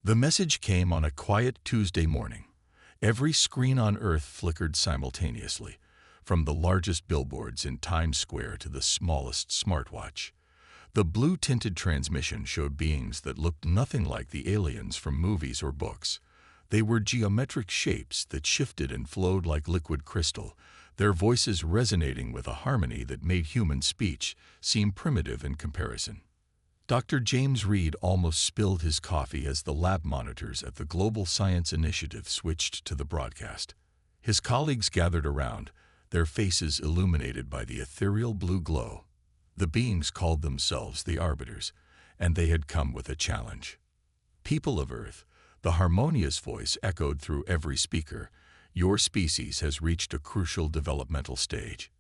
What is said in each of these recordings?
The message came on a quiet Tuesday morning. Every screen on Earth flickered simultaneously, from the largest billboards in Times Square to the smallest smartwatch. The blue-tinted transmission showed beings that looked nothing like the aliens from movies or books. They were geometric shapes that shifted and flowed like liquid crystal, their voices resonating with a harmony that made human speech seem primitive in comparison. Dr. James Reed almost spilled his coffee as the lab monitors at the Global Science Initiative switched to the broadcast. His colleagues gathered around, their faces illuminated by the ethereal blue glow. The beings called themselves the Arbiters, and they had come with a challenge. People of Earth, the harmonious voice echoed through every speaker, your species has reached a crucial developmental stage.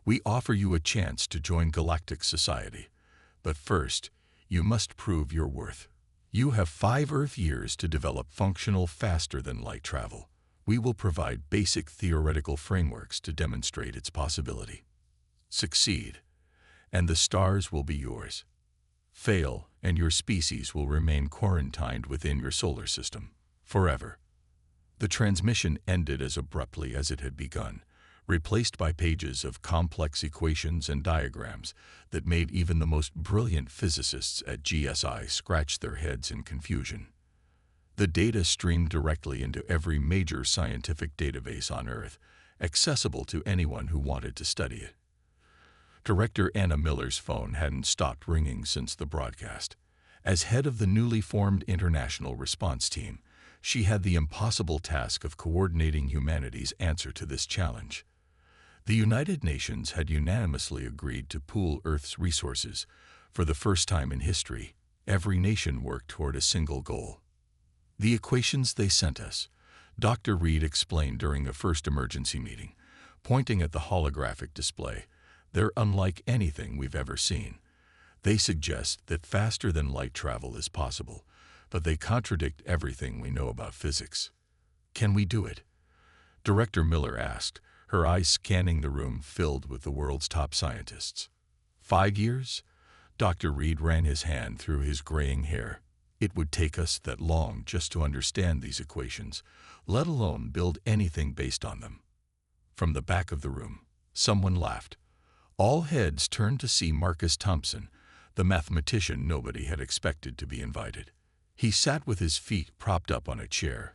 We offer you a chance to join galactic society. But first, you must prove your worth. You have 5 Earth years to develop functional faster than light travel. We will provide basic theoretical frameworks to demonstrate its possibility. Succeed, and the stars will be yours. Fail, and your species will remain quarantined within your solar system, forever. The transmission ended as abruptly as it had begun, replaced by pages of complex equations and diagrams that made even the most brilliant physicists at GSI scratch their heads in confusion. The data streamed directly into every major scientific database on Earth, accessible to anyone who wanted to study it. Director Anna Miller's phone hadn't stopped ringing since the broadcast. As head of the newly formed International Response Team, she had the impossible task of coordinating humanity's answer to this challenge. The United Nations had unanimously agreed to pool Earth's resources. For the first time in history, every nation worked toward a single goal. The equations they sent us, Dr. Reed explained during the first emergency meeting, pointing at the holographic display. They're unlike anything we've ever seen. They suggest that faster-than-light travel is possible, but they contradict everything we know about physics. Can we do it? Director Miller asked, her eyes scanning the room filled with the world's top scientists. 5 years? Dr. Reed ran his hand through his graying hair. It would take us that long just to understand these equations, let alone build anything based on them. From the back of the room, someone laughed. All heads turned to see Marcus Thompson, the mathematician nobody had expected to be invited. He sat with his feet propped up on a chair,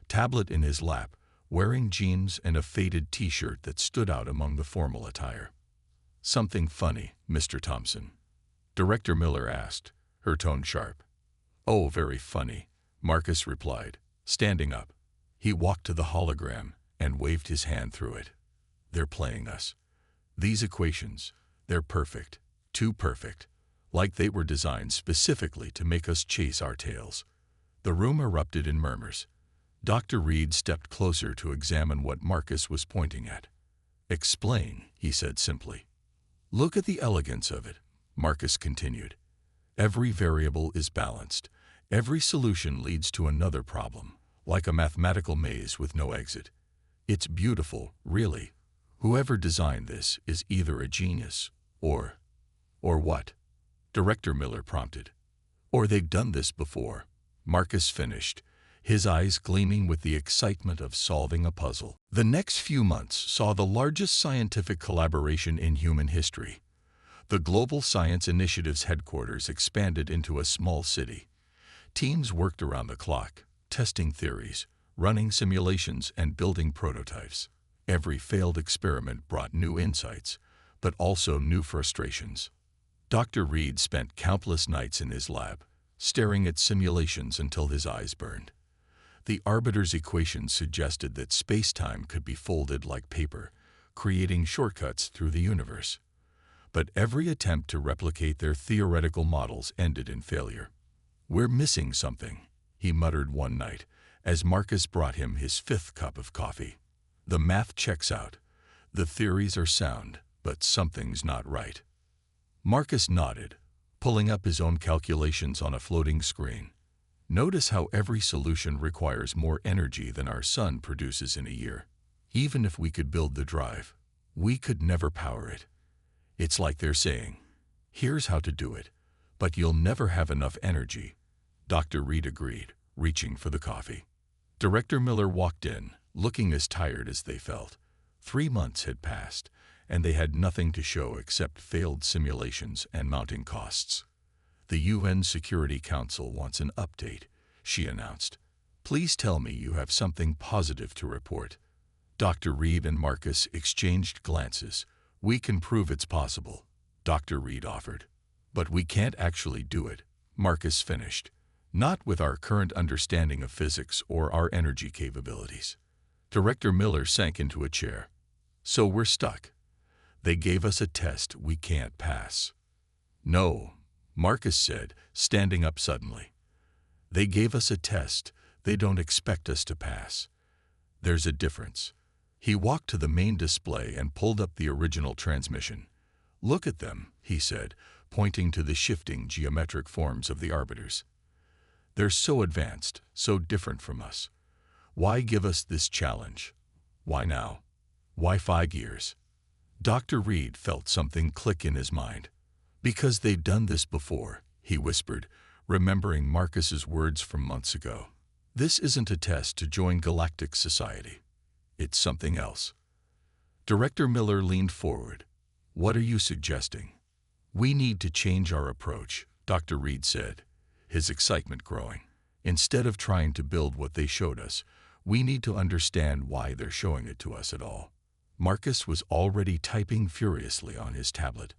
tablet in his lap, wearing jeans and a faded T-shirt that stood out among the formal attire. "Something funny, Mr. Thompson?" Director Miller asked, her tone sharp. "Oh, very funny," Marcus replied, standing up. He walked to the hologram and waved his hand through it. "They're playing us. These equations, they're perfect, too perfect, like they were designed specifically to make us chase our tails." The room erupted in murmurs. Dr. Reed stepped closer to examine what Marcus was pointing at. "Explain," he said simply. "Look at the elegance of it," Marcus continued. "Every variable is balanced. Every solution leads to another problem, like a mathematical maze with no exit. It's beautiful, really. Whoever designed this is either a genius or what?" Director Miller prompted. "Or they've done this before," Marcus finished, his eyes gleaming with the excitement of solving a puzzle. The next few months saw the largest scientific collaboration in human history. The Global Science Initiative's headquarters expanded into a small city. Teams worked around the clock, testing theories, running simulations, and building prototypes. Every failed experiment brought new insights, but also new frustrations. Dr. Reed spent countless nights in his lab, staring at simulations until his eyes burned. The Arbiter's equations suggested that space-time could be folded like paper, creating shortcuts through the universe. But every attempt to replicate their theoretical models ended in failure. "We're missing something," he muttered one night, as Marcus brought him his 5th cup of coffee. "The math checks out. The theories are sound, but something's not right." Marcus nodded, pulling up his own calculations on a floating screen. "Notice how every solution requires more energy than our sun produces in a year. Even if we could build the drive, we could never power it. It's like they're saying, here's how to do it, but you'll never have enough energy." Dr. Reed agreed. reaching for the coffee. Director Miller walked in, looking as tired as they felt. 3 months had passed, and they had nothing to show except failed simulations and mounting costs. "The UN Security Council wants an update," she announced. "Please tell me you have something positive to report." Dr. Reed and Marcus exchanged glances. "We can prove it's possible," Dr. Reed offered. "But we can't actually do it," Marcus finished. "Not with our current understanding of physics or our energy capabilities." Director Miller sank into a chair. "So we're stuck. They gave us a test we can't pass." "No," Marcus said, standing up suddenly. "They gave us a test they don't expect us to pass. There's a difference." He walked to the main display and pulled up the original transmission. "Look at them," he said, pointing to the shifting geometric forms of the arbiters. "They're so advanced, so different from us. Why give us this challenge? Why now? Why 5 years?" Dr. Reed felt something click in his mind. "Because they've done this before," he whispered, remembering Marcus's words from months ago. "This isn't a test to join Galactic Society. It's something else." Director Miller leaned forward. "What are you suggesting?" "We need to change our approach," Dr. Reed said, his excitement growing. "Instead of trying to build what they showed us, we need to understand why they're showing it to us at all." Marcus was already typing furiously on his tablet.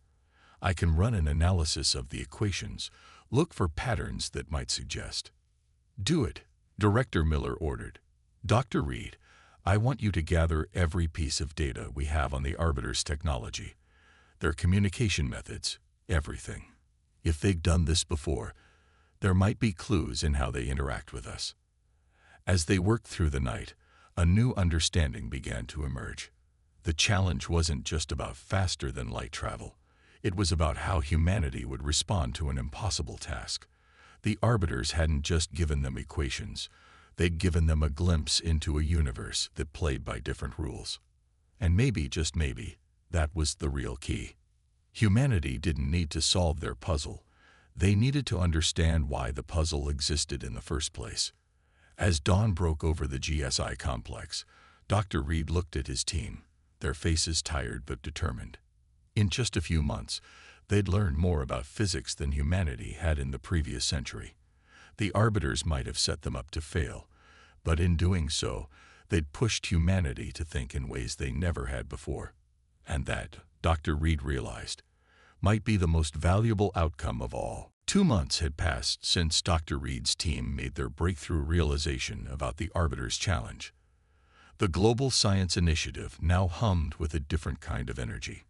"I can run an analysis of the equations, look for patterns that might suggest." "Do it," Director Miller ordered. "Dr. Reed, I want you to gather every piece of data we have on the Arbiter's technology, their communication methods, everything. If they've done this before, there might be clues in how they interact with us." As they worked through the night, a new understanding began to emerge. The challenge wasn't just about faster-than-light travel. It was about how humanity would respond to an impossible task. The Arbiters hadn't just given them equations. They'd given them a glimpse into a universe that played by different rules. And maybe, just maybe, that was the real key. Humanity didn't need to solve their puzzle. They needed to understand why the puzzle existed in the first place. As dawn broke over the GSI complex, Dr. Reed looked at his team, their faces tired but determined. In just a few months, they'd learned more about physics than humanity had in the previous century. The Arbiters might have set them up to fail, but in doing so, they'd pushed humanity to think in ways they never had before. And that, Dr. Reed realized, might be the most valuable outcome of all. 2 months had passed since Dr. Reed's team made their breakthrough realization about the Arbiter's challenge. The Global Science Initiative now hummed with a different kind of energy.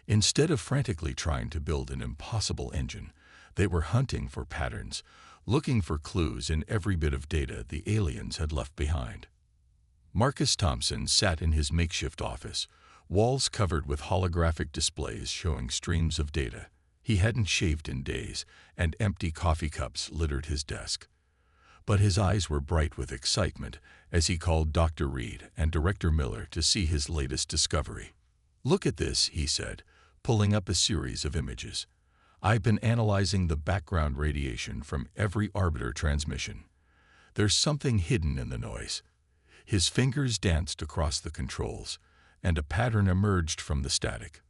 Instead of frantically trying to build an impossible engine, they were hunting for patterns, looking for clues in every bit of data the aliens had left behind. Marcus Thompson sat in his makeshift office, walls covered with holographic displays showing streams of data. He hadn't shaved in days, and empty coffee cups littered his desk. But his eyes were bright with excitement as he called Dr. Reed and Director Miller to see his latest discovery. "Look at this," he said, pulling up a series of images. "I've been analyzing the background radiation from every Arbiter transmission. There's something hidden in the noise." His fingers danced across the controls, and a pattern emerged from the static.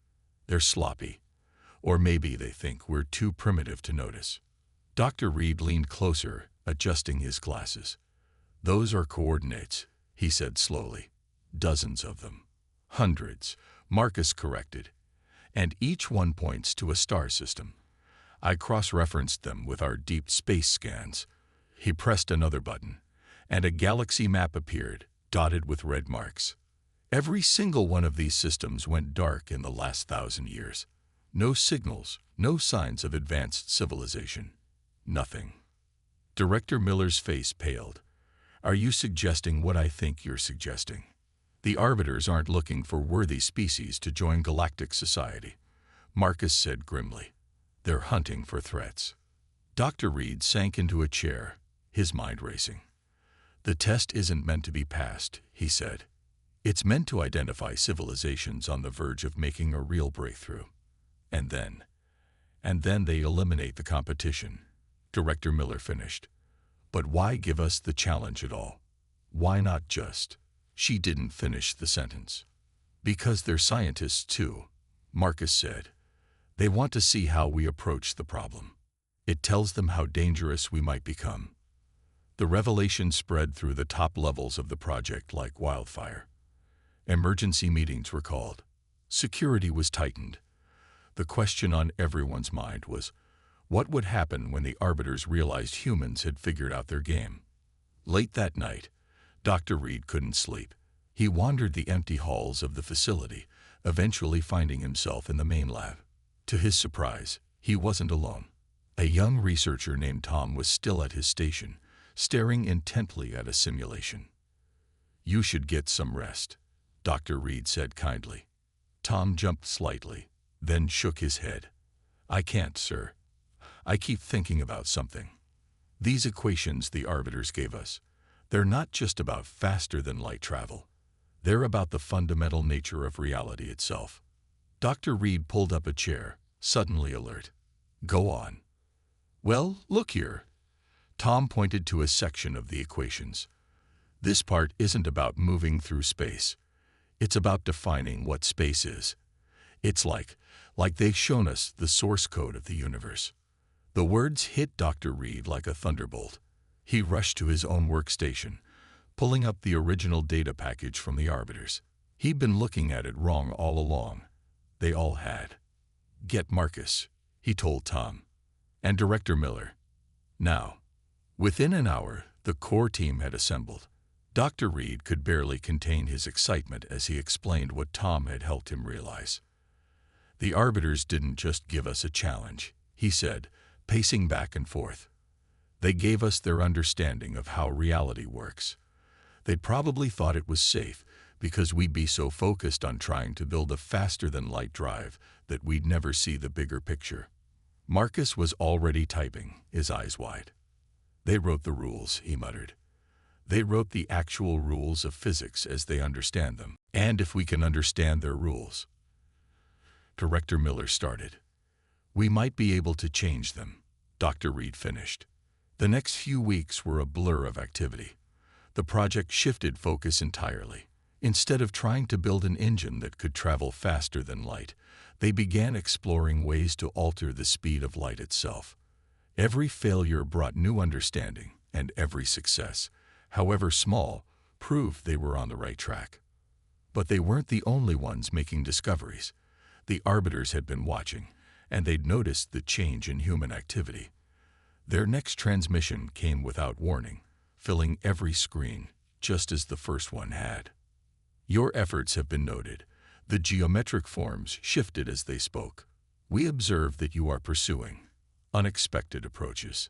"They're sloppy. Or maybe they think we're too primitive to notice." Dr. Reed leaned closer, adjusting his glasses. "Those are coordinates," he said slowly. "Dozens of them." "Hundreds," Marcus corrected. "And each one points to a star system. I cross-referenced them with our deep space scans." He pressed another button, and a galaxy map appeared, dotted with red marks. Every single one of these systems went dark in the last 1,000 years. No signals, no signs of advanced civilization. Nothing. Director Miller's face paled. "Are you suggesting what I think you're suggesting? The Arbiters aren't looking for worthy species to join Galactic Society," Marcus said grimly. "They're hunting for threats." Dr. Reed sank into a chair, his mind racing. "The test isn't meant to be passed," he said. "It's meant to identify civilizations on the verge of making a real breakthrough. And then they eliminate the competition," Director Miller finished. But why give us the challenge at all? Why not just? She didn't finish the sentence. Because they're scientists too, Marcus said. They want to see how we approach the problem. It tells them how dangerous we might become. The revelation spread through the top levels of the project like wildfire. Emergency meetings were called. Security was tightened. The question on everyone's mind was, what would happen when the arbiters realized humans had figured out their game? Late that night, Dr. Reed couldn't sleep. He wandered the empty halls of the facility, eventually finding himself in the main lab. To his surprise, he wasn't alone. A young researcher named Tom was still at his station, staring intently at a simulation. "You should get some rest," Dr. Reed said kindly. Tom jumped slightly, then shook his head. "I can't, sir. I keep thinking about something. These equations the arbiters gave us, they're not just about faster-than-light travel. They're about the fundamental nature of reality itself." Dr. Reed pulled up a chair, suddenly alert. "Go on." "Well, look here." Tom pointed to a section of the equations. "This part isn't about moving through space. It's about defining what space is. It's like they've shown us the source code of the universe." The words hit Dr. Reed like a thunderbolt. He rushed to his own workstation, pulling up the original data package from the arbiters. He'd been looking at it wrong all along. They all had. "Get Marcus," he told Tom, "and Director Miller. Now." Within an hour, the core team had assembled. Dr. Reed could barely contain his excitement as he explained what Tom had helped him realize. "The arbiters didn't just give us a challenge," he said, pacing back and forth. "They gave us their understanding of how reality works. They'd probably thought it was safe because we'd be so focused on trying to build a faster-than-light drive that we'd never see the bigger picture." Marcus was already typing, his eyes wide. "They wrote the rules," he muttered. "They wrote the actual rules of physics as they understand them. And if we can understand their rules," Director Miller started, "we might be able to change them," Dr. Reed finished. The next few weeks were a blur of activity. The project shifted focus entirely. Instead of trying to build an engine that could travel faster than light, they began exploring ways to alter the speed of light itself. Every failure brought new understanding, and every success, however small, proved they were on the right track. But they weren't the only ones making discoveries. The arbiters had been watching, and they'd noticed the change in human activity. Their next transmission came without warning, filling every screen, just as the first one had. "Your efforts have been noted." The geometric forms shifted as they spoke. "We observe that you are pursuing unexpected approaches."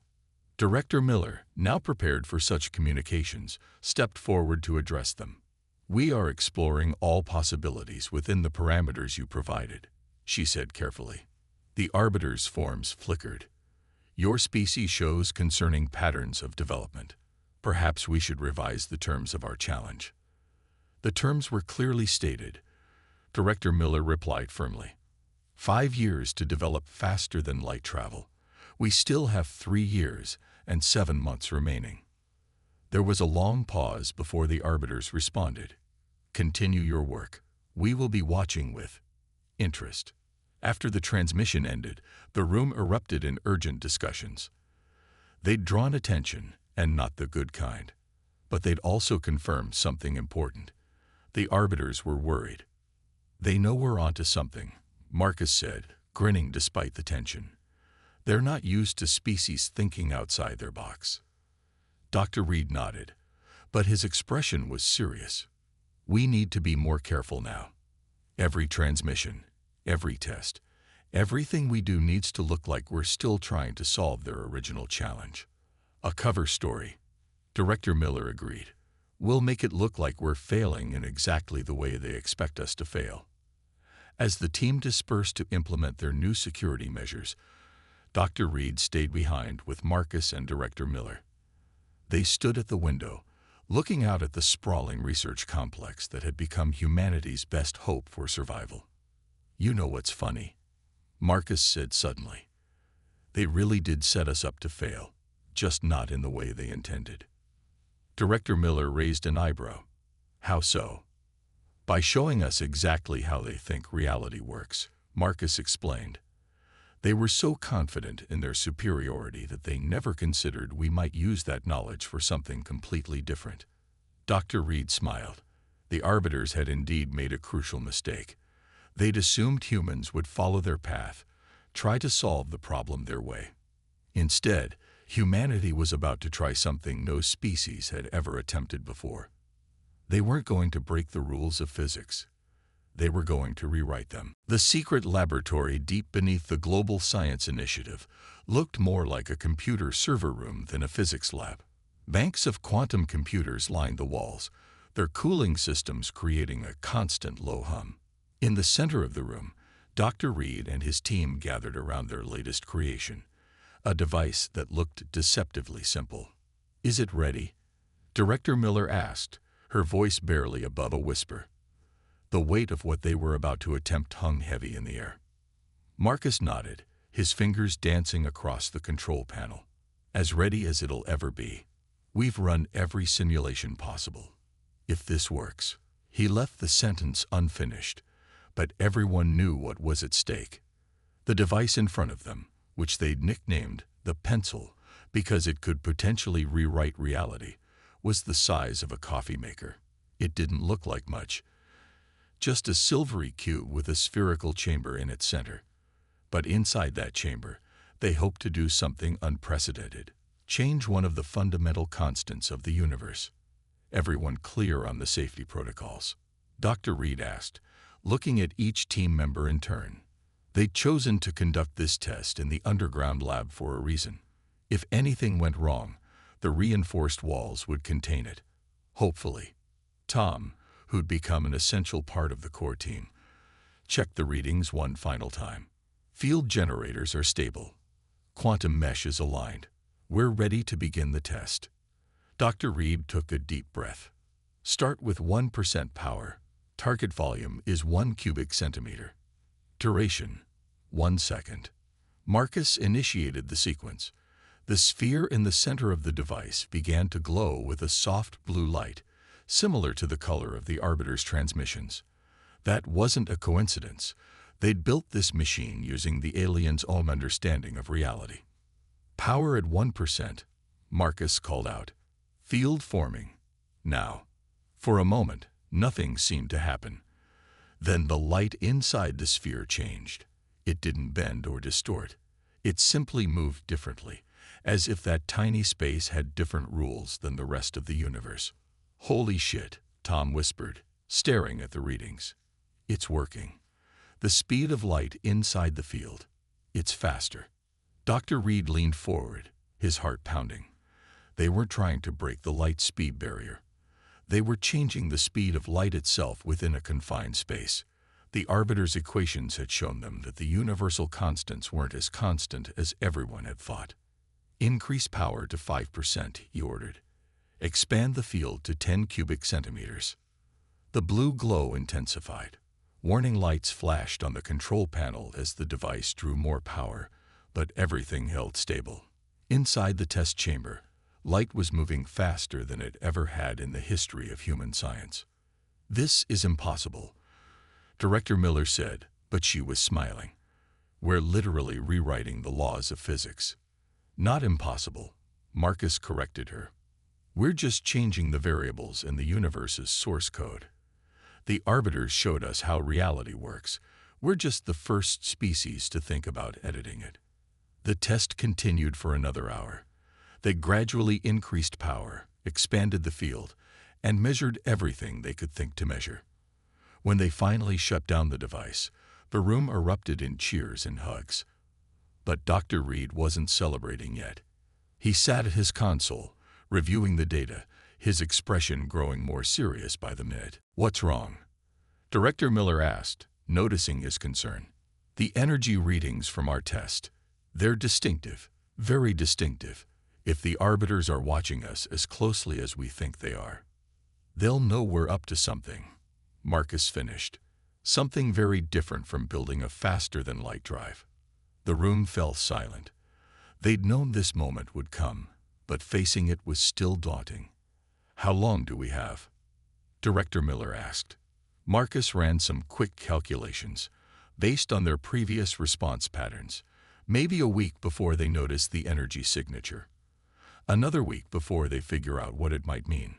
Director Miller, now prepared for such communications, stepped forward to address them. "We are exploring all possibilities within the parameters you provided," she said carefully. The arbiters' forms flickered. "Your species shows concerning patterns of development. Perhaps we should revise the terms of our challenge." The terms were clearly stated. Director Miller replied firmly. 5 years to develop faster-than-light travel. We still have 3 years and 7 months remaining." There was a long pause before the arbiters responded. "Continue your work. We will be watching with interest." After the transmission ended, the room erupted in urgent discussions. They'd drawn attention, and not the good kind. But they'd also confirmed something important. The arbiters were worried. "They know we're onto something," Marcus said, grinning despite the tension. "They're not used to species thinking outside their box." Dr. Reed nodded, but his expression was serious. "We need to be more careful now. Every transmission, every test, everything we do needs to look like we're still trying to solve their original challenge." "A cover story," Director Miller agreed. "We'll make it look like we're failing in exactly the way they expect us to fail." As the team dispersed to implement their new security measures, Dr. Reed stayed behind with Marcus and Director Miller. They stood at the window, looking out at the sprawling research complex that had become humanity's best hope for survival. "You know what's funny?" Marcus said suddenly. "They really did set us up to fail. just not in the way they intended. Director Miller raised an eyebrow. How so? By showing us exactly how they think reality works, Marcus explained. They were so confident in their superiority that they never considered we might use that knowledge for something completely different. Dr. Reed smiled. The Arbiters had indeed made a crucial mistake. They'd assumed humans would follow their path, try to solve the problem their way. Instead, humanity was about to try something no species had ever attempted before. They weren't going to break the rules of physics. They were going to rewrite them. The secret laboratory deep beneath the Global Science Initiative looked more like a computer server room than a physics lab. Banks of quantum computers lined the walls, their cooling systems creating a constant low hum. In the center of the room, Dr. Reed and his team gathered around their latest creation, a device that looked deceptively simple. "Is it ready?" Director Miller asked, her voice barely above a whisper. The weight of what they were about to attempt hung heavy in the air. Marcus nodded, his fingers dancing across the control panel. "As ready as it'll ever be. We've run every simulation possible. If this works." He left the sentence unfinished, but everyone knew what was at stake. The device in front of them, which they'd nicknamed the pencil because it could potentially rewrite reality, was the size of a coffee maker. It didn't look like much, just a silvery cube with a spherical chamber in its center. But inside that chamber, they hoped to do something unprecedented, change one of the fundamental constants of the universe. "Everyone clear on the safety protocols?" Dr. Reed asked, looking at each team member in turn. They'd chosen to conduct this test in the underground lab for a reason. If anything went wrong, the reinforced walls would contain it. Hopefully. Tom, who'd become an essential part of the core team, checked the readings one final time. "Field generators are stable. Quantum mesh is aligned. We're ready to begin the test." Dr. Reed took a deep breath. "Start with 1% power. Target volume is 1 cubic centimeter. Duration, 1 second." Marcus initiated the sequence. The sphere in the center of the device began to glow with a soft blue light, similar to the color of the Arbiter's transmissions. That wasn't a coincidence. They'd built this machine using the aliens' own understanding of reality. "Power at 1%, Marcus called out. "Field forming. Now." For a moment, nothing seemed to happen. Then the light inside the sphere changed. It didn't bend or distort. It simply moved differently, as if that tiny space had different rules than the rest of the universe. "Holy shit," Tom whispered, staring at the readings. "It's working. The speed of light inside the field. It's faster." Dr. Reed leaned forward, his heart pounding. They weren't trying to break the light speed barrier. They were changing the speed of light itself within a confined space. The Arbiter's equations had shown them that the universal constants weren't as constant as everyone had thought. "Increase power to 5%, he ordered. "Expand the field to 10 cubic centimeters." The blue glow intensified. Warning lights flashed on the control panel as the device drew more power, but everything held stable. Inside the test chamber, light was moving faster than it ever had in the history of human science. "This is impossible," Director Miller said, but she was smiling. "We're literally rewriting the laws of physics." "Not impossible," Marcus corrected her. "We're just changing the variables in the universe's source code. The Arbiters showed us how reality works. We're just the first species to think about editing it." The test continued for another hour. They gradually increased power, expanded the field, and measured everything they could think to measure. When they finally shut down the device, the room erupted in cheers and hugs. But Dr. Reed wasn't celebrating yet. He sat at his console, reviewing the data, his expression growing more serious by the minute. "What's wrong?" Director Miller asked, noticing his concern. "The energy readings from our test. They're distinctive, very distinctive. If the Arbiters are watching us as closely as we think they are, they'll know we're up to something," Marcus finished. "Something very different from building a faster-than-light drive." The room fell silent. They'd known this moment would come. but facing it was still daunting. "How long do we have?" Director Miller asked. Marcus ran some quick calculations, based on their previous response patterns. Maybe a week before they notice the energy signature. Another week before they figure out what it might mean.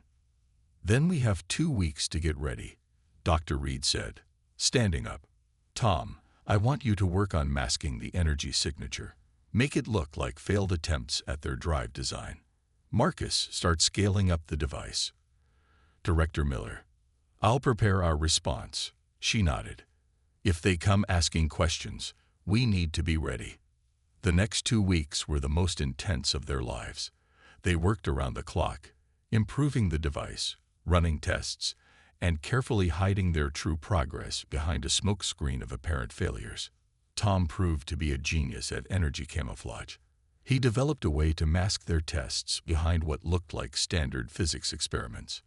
"Then we have 2 weeks to get ready," Dr. Reed said, standing up. "Tom, I want you to work on masking the energy signature. Make it look like failed attempts at their drive design." Marcus starts scaling up the device. Director Miller: "I'll prepare our response." She nodded. "If they come asking questions, we need to be ready." The next 2 weeks were the most intense of their lives. They worked around the clock, improving the device, running tests, and carefully hiding their true progress behind a smokescreen of apparent failures. Tom proved to be a genius at energy camouflage. He developed a way to mask their tests behind what looked like standard physics experiments.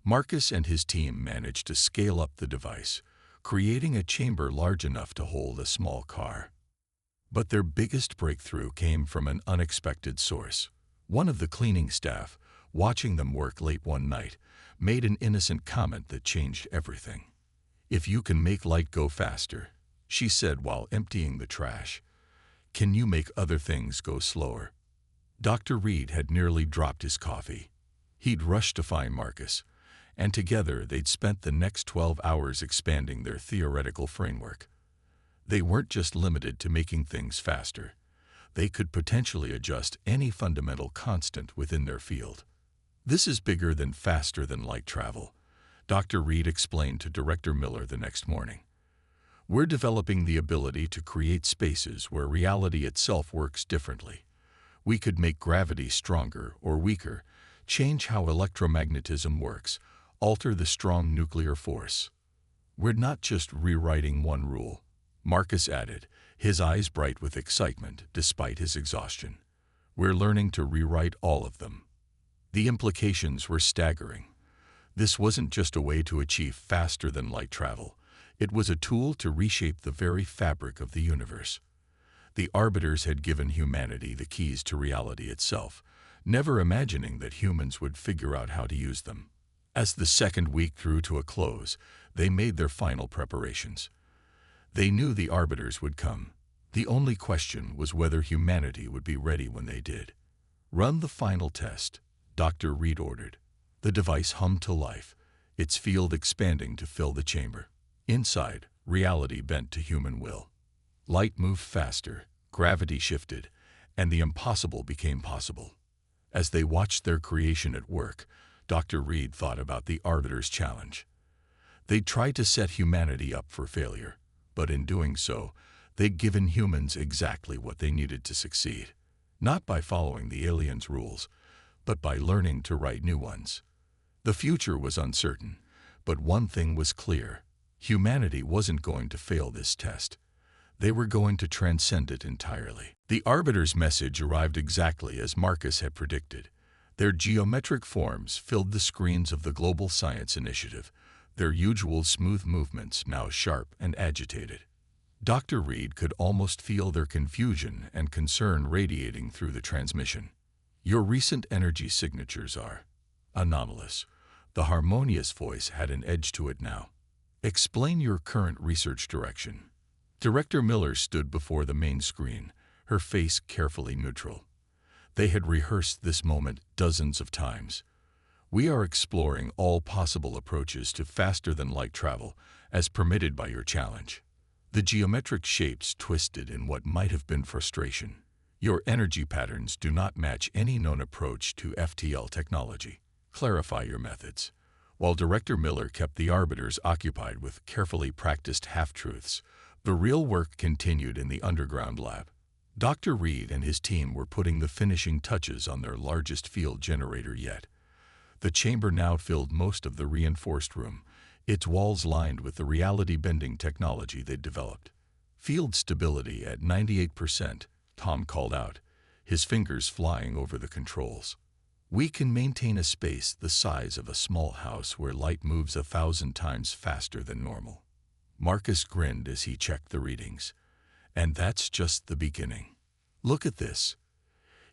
Marcus and his team managed to scale up the device, creating a chamber large enough to hold a small car. But their biggest breakthrough came from an unexpected source. One of the cleaning staff, watching them work late one night, made an innocent comment that changed everything. "If you can make light go faster," she said while emptying the trash, "can you make other things go slower?" Dr. Reed had nearly dropped his coffee. He'd rushed to find Marcus, and together they'd spent the next 12 hours expanding their theoretical framework. They weren't just limited to making things faster. They could potentially adjust any fundamental constant within their field. "This is bigger than faster than light travel," Dr. Reed explained to Director Miller the next morning. "We're developing the ability to create spaces where reality itself works differently. We could make gravity stronger or weaker, change how electromagnetism works, alter the strong nuclear force. We're not just rewriting one rule," Marcus added, his eyes bright with excitement despite his exhaustion. "We're learning to rewrite all of them." The implications were staggering. This wasn't just a way to achieve faster than light travel. It was a tool to reshape the very fabric of the universe. The Arbiters had given humanity the keys to reality itself, never imagining that humans would figure out how to use them. As the second week drew to a close, they made their final preparations. They knew the Arbiters would come. The only question was whether humanity would be ready when they did. "Run the final test," Dr. Reed ordered. The device hummed to life, its field expanding to fill the chamber. Inside, reality bent to human will. Light moved faster, gravity shifted, and the impossible became possible. As they watched their creation at work, Dr. Reed thought about the Arbiter's challenge. They'd tried to set humanity up for failure, but in doing so, they'd given humans exactly what they needed to succeed. Not by following the aliens' rules, but by learning to write new ones. The future was uncertain, but one thing was clear. Humanity wasn't going to fail this test. They were going to transcend it entirely. The Arbiter's message arrived exactly as Marcus had predicted. Their geometric forms filled the screens of the Global Science Initiative, their usual smooth movements now sharp and agitated. Dr. Reed could almost feel their confusion and concern radiating through the transmission. "Your recent energy signatures are anomalous." The harmonious voice had an edge to it now. "Explain your current research direction." Director Miller stood before the main screen, her face carefully neutral. They had rehearsed this moment dozens of times. "We are exploring all possible approaches to faster-than-light travel, as permitted by your challenge." The geometric shapes twisted in what might have been frustration. "Your energy patterns do not match any known approach to FTL technology. Clarify your methods." While Director Miller kept the Arbiters occupied with carefully practiced half-truths, the real work continued in the underground lab. Dr. Reed and his team were putting the finishing touches on their largest field generator yet. The chamber now filled most of the reinforced room, its walls lined with the reality-bending technology they'd developed. "Field stability at 98%, Tom called out, his fingers flying over the controls. "We can maintain a space the size of a small house where light moves 1,000 times faster than normal." Marcus grinned as he checked the readings. "And that's just the beginning. Look at this."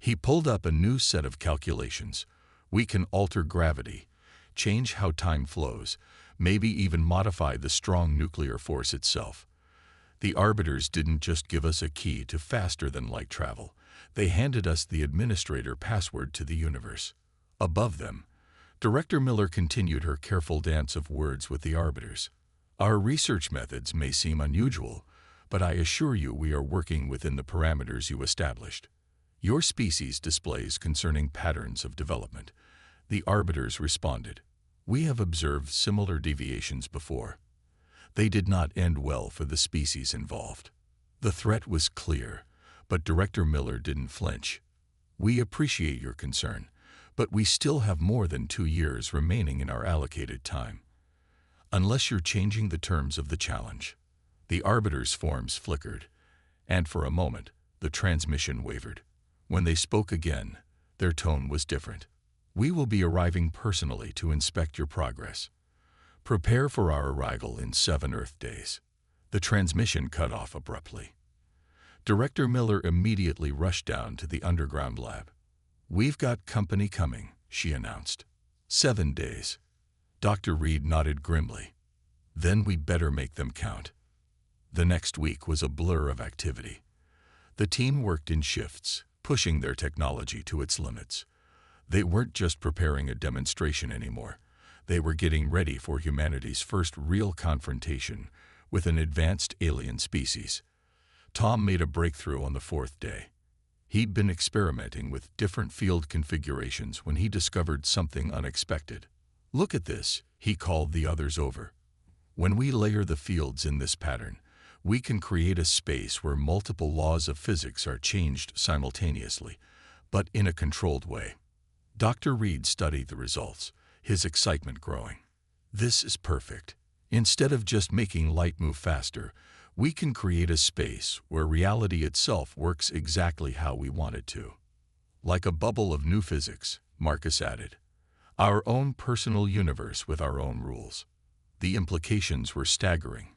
He pulled up a new set of calculations. We can alter gravity, change how time flows, maybe even modify the strong nuclear force itself. The Arbiters didn't just give us a key to faster-than-light travel. They handed us the administrator password to the universe. Above them, Director Miller continued her careful dance of words with the Arbiters. Our research methods may seem unusual, but I assure you we are working within the parameters you established. Your species displays concerning patterns of development. The Arbiters responded. We have observed similar deviations before. They did not end well for the species involved. The threat was clear, but Director Miller didn't flinch. We appreciate your concern, but we still have more than 2 years remaining in our allocated time. Unless you're changing the terms of the challenge. The Arbiters' forms flickered, and for a moment, the transmission wavered. When they spoke again, their tone was different. We will be arriving personally to inspect your progress. Prepare for our arrival in 7 Earth days. The transmission cut off abruptly. Director Miller immediately rushed down to the underground lab. We've got company coming, she announced. 7 days. Dr. Reed nodded grimly. Then we better make them count. The next week was a blur of activity. The team worked in shifts, pushing their technology to its limits. They weren't just preparing a demonstration anymore. They were getting ready for humanity's first real confrontation with an advanced alien species. Tom made a breakthrough on the 4th day. He'd been experimenting with different field configurations when he discovered something unexpected. Look at this, he called the others over. When we layer the fields in this pattern, we can create a space where multiple laws of physics are changed simultaneously, but in a controlled way. Dr. Reed studied the results, his excitement growing. This is perfect. Instead of just making light move faster, we can create a space where reality itself works exactly how we want it to. Like a bubble of new physics, Marcus added. Our own personal universe with our own rules. The implications were staggering.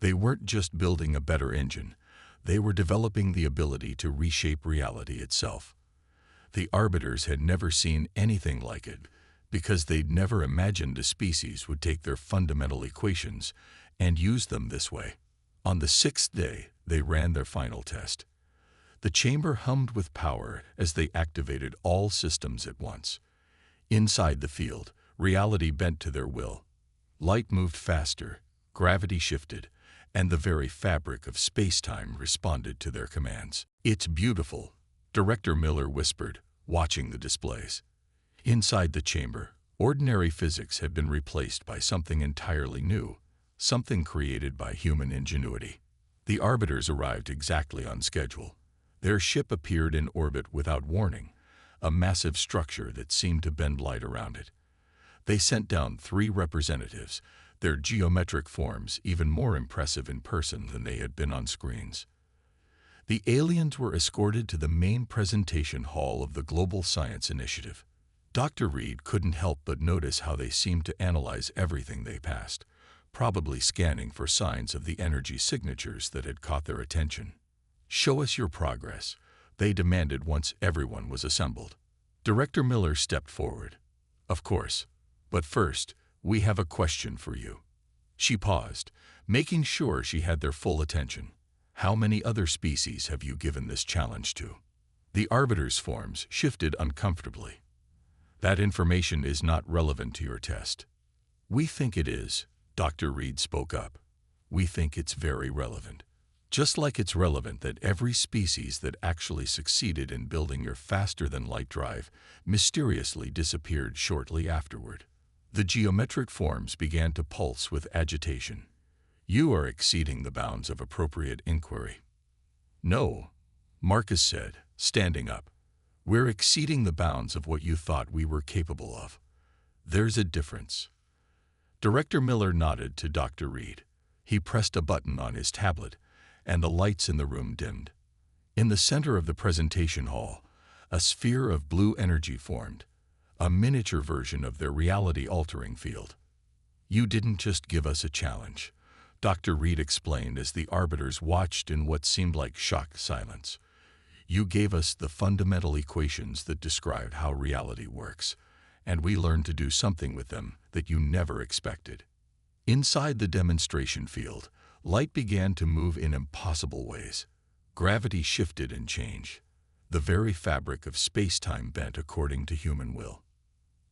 They weren't just building a better engine, they were developing the ability to reshape reality itself. The Arbiters had never seen anything like it, because they'd never imagined a species would take their fundamental equations and use them this way. On the 6th day, they ran their final test. The chamber hummed with power as they activated all systems at once. Inside the field, reality bent to their will. Light moved faster, gravity shifted, and the very fabric of space-time responded to their commands. It's beautiful, Director Miller whispered, watching the displays. Inside the chamber, ordinary physics had been replaced by something entirely new, something created by human ingenuity. The Arbiters arrived exactly on schedule. Their ship appeared in orbit without warning, a massive structure that seemed to bend light around it. They sent down 3 representatives, their geometric forms even more impressive in person than they had been on screens. The aliens were escorted to the main presentation hall of the Global Science Initiative. Dr. Reed couldn't help but notice how they seemed to analyze everything they passed, probably scanning for signs of the energy signatures that had caught their attention. Show us your progress, they demanded once everyone was assembled. Director Miller stepped forward. Of course, but first, we have a question for you. She paused, making sure she had their full attention. How many other species have you given this challenge to? The Arbiters' forms shifted uncomfortably. That information is not relevant to your test. We think it is, Dr. Reed spoke up. We think it's very relevant. Just like it's relevant that every species that actually succeeded in building your faster-than-light drive mysteriously disappeared shortly afterward. The geometric forms began to pulse with agitation. You are exceeding the bounds of appropriate inquiry. No, Marcus said, standing up. We're exceeding the bounds of what you thought we were capable of. There's a difference. Director Miller nodded to Dr. Reed. He pressed a button on his tablet, and the lights in the room dimmed. In the center of the presentation hall, a sphere of blue energy formed, a miniature version of their reality-altering field. You didn't just give us a challenge, Dr. Reed explained as the Arbiters watched in what seemed like shocked silence. You gave us the fundamental equations that describe how reality works, and we learned to do something with them that you never expected. Inside the demonstration field, light began to move in impossible ways. Gravity shifted and changed. The very fabric of space-time bent according to human will.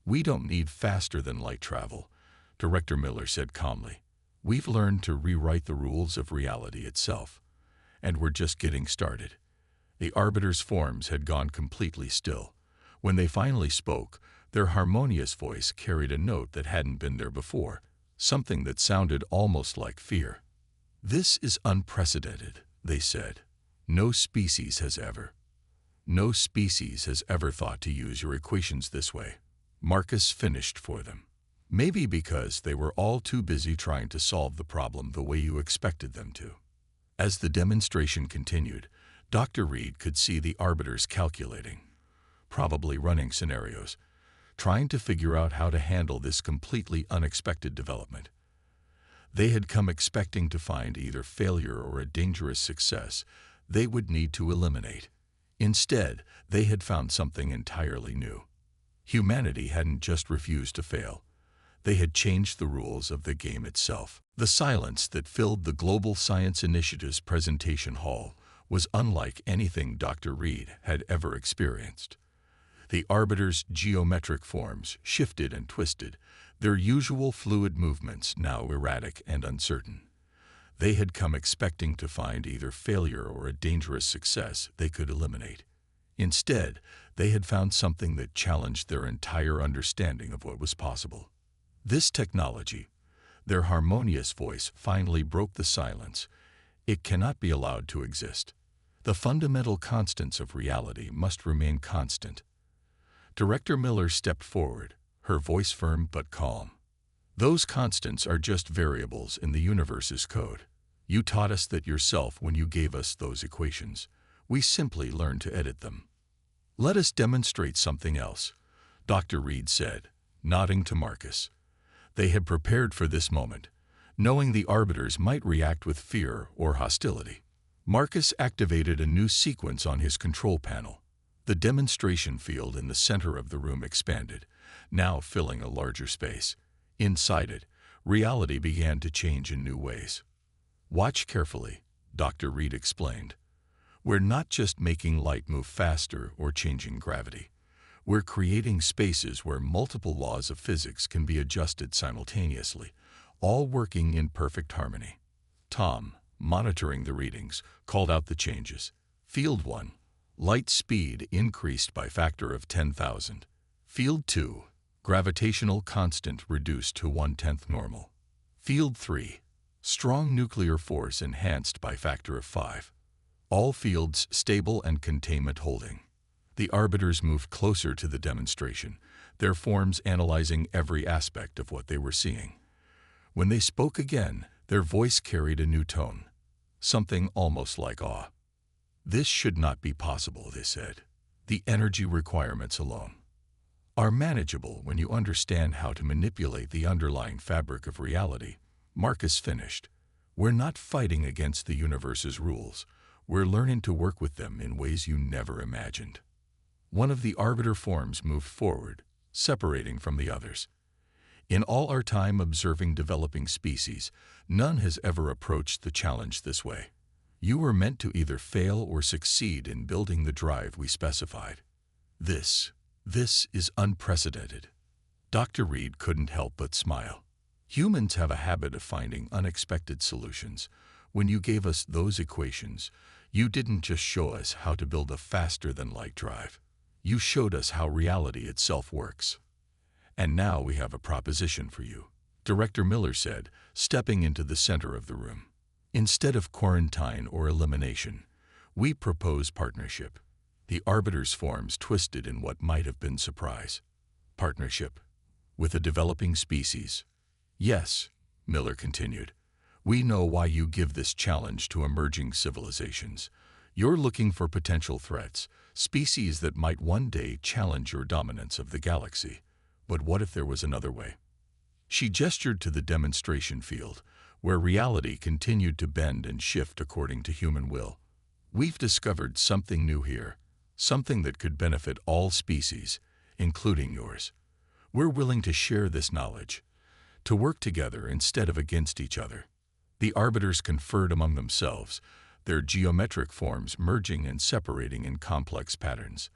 "We don't need faster-than-light travel," Director Miller said calmly. "We've learned to rewrite the rules of reality itself, and we're just getting started." The Arbiter's forms had gone completely still. When they finally spoke, their harmonious voice carried a note that hadn't been there before, something that sounded almost like fear. "This is unprecedented," they said. No species has ever thought to use your equations this way." Marcus finished for them. "Maybe because they were all too busy trying to solve the problem the way you expected them to." As the demonstration continued, Dr. Reed could see the Arbiters calculating, probably running scenarios, trying to figure out how to handle this completely unexpected development. They had come expecting to find either failure or a dangerous success they would need to eliminate. Instead, they had found something entirely new. Humanity hadn't just refused to fail. They had changed the rules of the game itself. The silence that filled the Global Science Initiative's presentation hall was unlike anything Dr. Reed had ever experienced. The Arbiter's geometric forms shifted and twisted, their usual fluid movements now erratic and uncertain. They had come expecting to find either failure or a dangerous success they could eliminate. Instead, they had found something that challenged their entire understanding of what was possible. This technology, their harmonious voice finally broke the silence. It cannot be allowed to exist. The fundamental constants of reality must remain constant. Director Miller stepped forward, her voice firm but calm. "Those constants are just variables in the universe's code. You taught us that yourself when you gave us those equations. We simply learned to edit them." "Let us demonstrate something else," Dr. Reed said, nodding to Marcus. They had prepared for this moment, knowing the Arbiters might react with fear or hostility. Marcus activated a new sequence on his control panel. The demonstration field in the center of the room expanded, now filling a larger space. Inside it, reality began to change in new ways. "Watch carefully," Dr. Reed explained. "We're not just making light move faster or changing gravity. We're creating spaces where multiple laws of physics can be adjusted simultaneously, all working in perfect harmony." Tom, monitoring the readings, called out the changes. Field 1, light speed increased by factor of 10,000. Field 2, gravitational constant reduced to 1/10 normal. Field 3, strong nuclear force enhanced by factor of 5. All fields stable and containment holding. The Arbiters moved closer to the demonstration, their forms analyzing every aspect of what they were seeing. When they spoke again, their voice carried a new tone, something almost like awe. "This should not be possible," they said. "The energy requirements alone are manageable when you understand how to manipulate the underlying fabric of reality." Marcus finished. "We're not fighting against the universe's rules. We're learning to work with them in ways you never imagined." One of the Arbiter forms moved forward, separating from the others. "In all our time observing developing species, none has ever approached the challenge this way. You were meant to either fail or succeed in building the drive we specified. This is unprecedented." Dr. Reed couldn't help but smile. "Humans have a habit of finding unexpected solutions. When you gave us those equations, you didn't just show us how to build a faster-than-light drive. You showed us how reality itself works. And now we have a proposition for you," Director Miller said, stepping into the center of the room. "Instead of quarantine or elimination, we propose partnership." The Arbiter's forms twisted in what might have been surprise. "Partnership? With a developing species?" "Yes," Miller continued. "We know why you give this challenge to emerging civilizations. You're looking for potential threats, species that might one day challenge your dominance of the galaxy. But what if there was another way?" She gestured to the demonstration field, where reality continued to bend and shift according to human will. We've discovered something new here, something that could benefit all species, including yours. We're willing to share this knowledge, to work together instead of against each other." The arbiters conferred among themselves, their geometric forms merging and separating in complex patterns.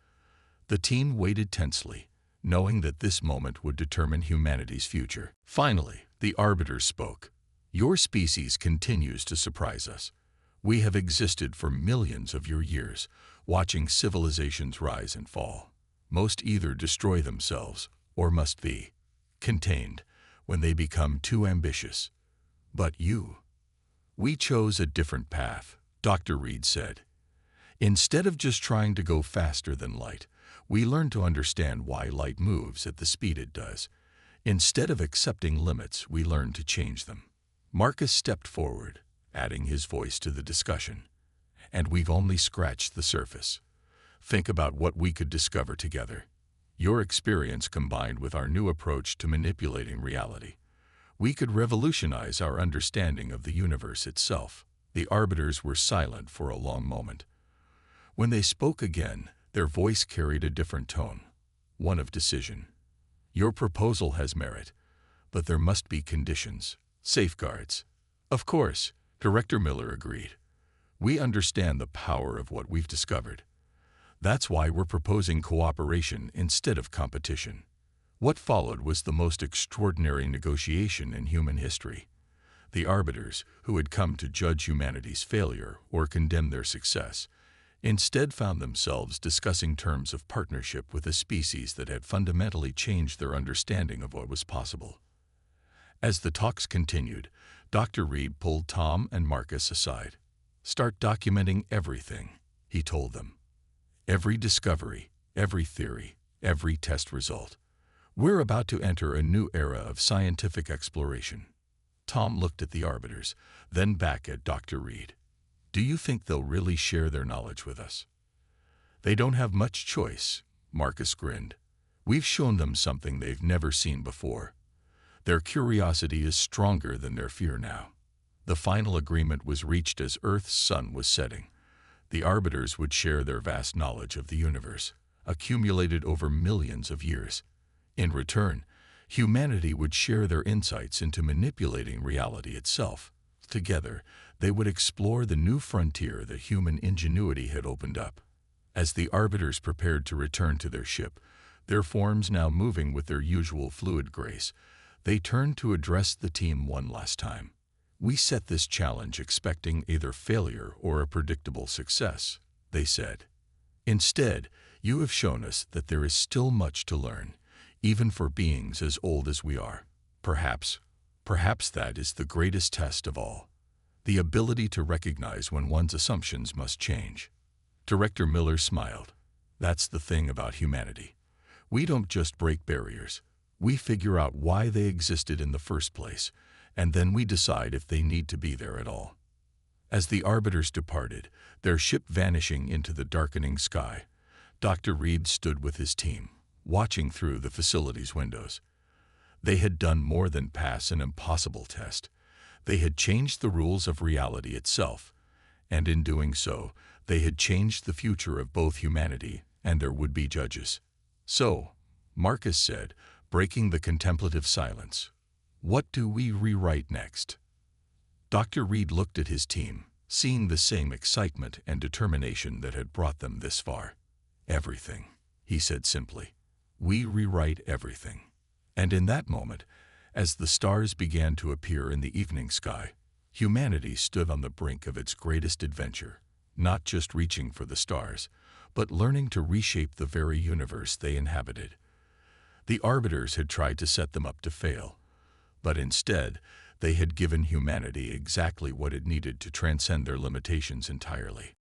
The team waited tensely, knowing that this moment would determine humanity's future. Finally, the arbiters spoke. "Your species continues to surprise us. We have existed for millions of your years, watching civilizations rise and fall. Most either destroy themselves or must be contained when they become too ambitious. But we chose a different path," Dr. Reed said. "Instead of just trying to go faster than light, we learned to understand why light moves at the speed it does. Instead of accepting limits, we learned to change them." Marcus stepped forward, adding his voice to the discussion. "And we've only scratched the surface. Think about what we could discover together. Your experience combined with our new approach to manipulating reality. We could revolutionize our understanding of the universe itself." The arbiters were silent for a long moment. When they spoke again, their voice carried a different tone, one of decision. "Your proposal has merit, but there must be conditions, safeguards." "Of course," Director Miller agreed. "We understand the power of what we've discovered. That's why we're proposing cooperation instead of competition." What followed was the most extraordinary negotiation in human history. The arbiters, who had come to judge humanity's failure or condemn their success, instead found themselves discussing terms of partnership with a species that had fundamentally changed their understanding of what was possible. As the talks continued, Dr. Reed pulled Tom and Marcus aside. "Start documenting everything," he told them. "Every discovery, every theory, every test result. We're about to enter a new era of scientific exploration." Tom looked at the arbiters, then back at Dr. Reed. "Do you think they'll really share their knowledge with us?" "They don't have much choice," Marcus grinned. "We've shown them something they've never seen before. Their curiosity is stronger than their fear now." The final agreement was reached as Earth's sun was setting. The arbiters would share their vast knowledge of the universe, accumulated over millions of years. In return, humanity would share their insights into manipulating reality itself. Together, they would explore the new frontier that human ingenuity had opened up. As the arbiters prepared to return to their ship, their forms now moving with their usual fluid grace, they turned to address the team one last time. "We set this challenge expecting either failure or a predictable success," they said. "Instead, you have shown us that there is still much to learn, even for beings as old as we are. Perhaps that is the greatest test of all, the ability to recognize when one's assumptions must change." Director Miller smiled. "That's the thing about humanity. We don't just break barriers. We figure out why they existed in the first place, and then we decide if they need to be there at all." As the arbiters departed, their ship vanishing into the darkening sky, Dr. Reed stood with his team, watching through the facility's windows. They had done more than pass an impossible test. They had changed the rules of reality itself, and in doing so, they had changed the future of both humanity and their would-be judges. "So," Marcus said, breaking the contemplative silence, "what do we rewrite next?" Dr. Reed looked at his team, seeing the same excitement and determination that had brought them this far. "Everything," he said simply. "We rewrite everything." And in that moment, as the stars began to appear in the evening sky, humanity stood on the brink of its greatest adventure, not just reaching for the stars, but learning to reshape the very universe they inhabited. The arbiters had tried to set them up to fail, but instead, they had given humanity exactly what it needed to transcend their limitations entirely.